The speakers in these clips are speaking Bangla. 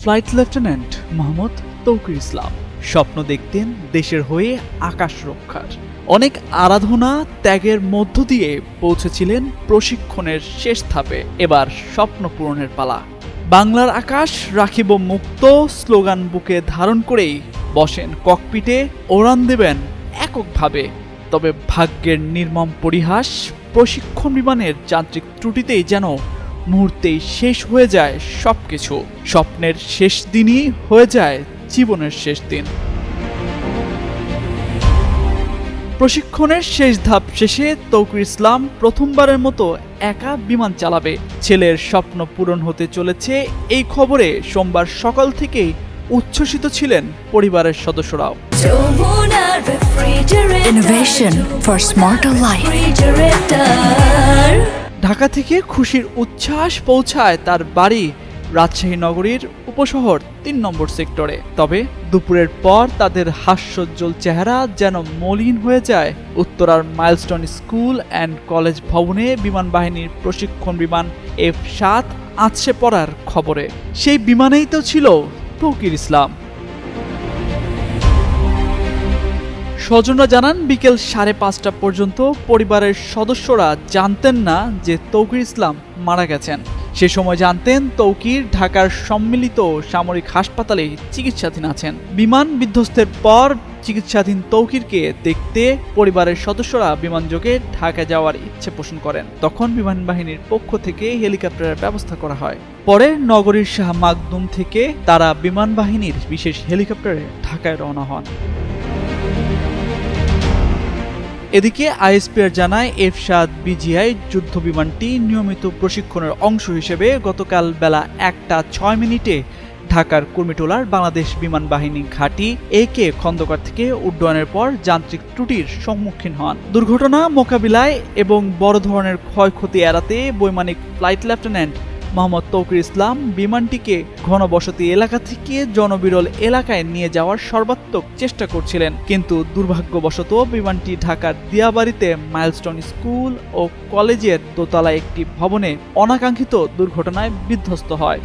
ফ্লাইট লেফটেন্যান্ট মোহাম্মদ তৌকির ইসলাম স্বপ্ন দেখতেন দেশের হয়ে আকাশ রক্ষার। অনেক আরাধনা ত্যাগের মধ্য দিয়ে পৌঁছেছিলেন প্রশিক্ষণের শেষ ধাপে। এবার স্বপ্ন পূরণের পালা। বাংলার আকাশ রাখিব মুক্ত স্লোগান বুকে ধারণ করেই বসেন ককপিটে, ওড়ান দেবেন এককভাবে। তবে ভাগ্যের নির্মম পরিহাস, প্রশিক্ষণ বিমানের যান্ত্রিক ত্রুটিতেই যেন মুহূর্তেই শেষ হয়ে যায় সবকিছু। স্বপ্নের শেষ দিনই হয়ে যায় জীবনের শেষ দিন। প্রশিক্ষণের শেষ ধাপ শেষে তৌকির ইসলাম প্রথমবারের মতো একা বিমান চালাবে। ছেলের স্বপ্ন পূরণ হতে চলেছে এই খবরে সোমবার সকাল থেকেই উচ্ছ্বসিত ছিলেন পরিবারের সদস্যরাও। ঢাকা থেকে খুশির উচ্ছ্বাস পৌঁছায় তার বাড়ি রাজশাহী নগরীর উপশহর ৩ নম্বর সেক্টরে। তবে দুপুরের পর তাদের হাস্যোজ্জ্বল চেহারা যেন মলিন হয়ে যায় উত্তরার মাইলস্টোন স্কুল অ্যান্ড কলেজ ভবনে বিমান বাহিনীর প্রশিক্ষণ বিমান F-7 আছড়ে পড়ার খবরে। সেই বিমানেই তো ছিল তৌকির ইসলাম। স্বজনরা জানান, বিকেল 5:30 পর্যন্ত পরিবারের সদস্যরা জানতেন না যে তৌকির ইসলাম মারা গেছেন। সে সময় জানতেন তৌকির ঢাকার সম্মিলিত সামরিক হাসপাতালে চিকিৎসাধীন আছেন। বিমান বিধ্বস্তের পর চিকিৎসাধীন তৌকিরকে দেখতে পরিবারের সদস্যরা বিমানযোগে ঢাকা যাওয়ার ইচ্ছে পোষণ করেন। তখন বিমান বাহিনীর পক্ষ থেকে হেলিকপ্টারের ব্যবস্থা করা হয়। পরে নগরীর শাহ মাকদুম থেকে তারা বিমান বাহিনীর বিশেষ হেলিকপ্টারে ঢাকায় রওনা হন। এদিকে আইএসপিআর জানায় F-7 BGI যুদ্ধ বিমানটি নিয়মিত প্রশিক্ষণের অংশ হিসেবে গতকাল বেলা 1:06 ঢাকার কুর্মিটোলার বাংলাদেশ বিমান বাহিনী ঘাঁটি AK খন্দকার থেকে উড্ডয়নের পর যান্ত্রিক ত্রুটির সম্মুখীন হন। দুর্ঘটনা মোকাবিলায় এবং বড় ধরনের ক্ষয়ক্ষতি এড়াতে বৈমানিক ফ্লাইট লেফটেন্যান্ট মোহাম্মদ তৌকির ইসলাম বিমানটিকে ঘনবসতি এলাকা থেকে জনবিরল এলাকায় নিয়ে যাওয়ার সর্বাত্মক চেষ্টা করছিলেন। কিন্তু দুর্ভাগ্যবশত বিমানটি ঢাকার দিয়াবাড়িতে মাইলস্টোন স্কুল ও কলেজের দোতলায় একটি ভবনে অনাকাঙ্ক্ষিত দুর্ঘটনায় বিধ্বস্ত হয়।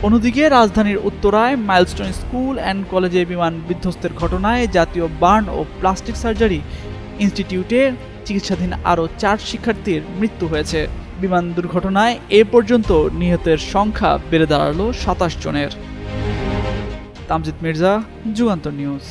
অন্যদিকে রাজধানীর উত্তরায় মাইলস্টোন স্কুল অ্যান্ড কলেজে বিমান বিধ্বস্তের ঘটনায় জাতীয় বার্ন ও প্লাস্টিক সার্জারি ইনস্টিটিউটে চিকিৎসাধীন আরও 4 শিক্ষার্থীর মৃত্যু হয়েছে। বিমান দুর্ঘটনায় এ পর্যন্ত নিহতের সংখ্যা বেড়ে দাঁড়ালো 27 জনের। তামজিদ মির্জা, যুগান্তর নিউজ।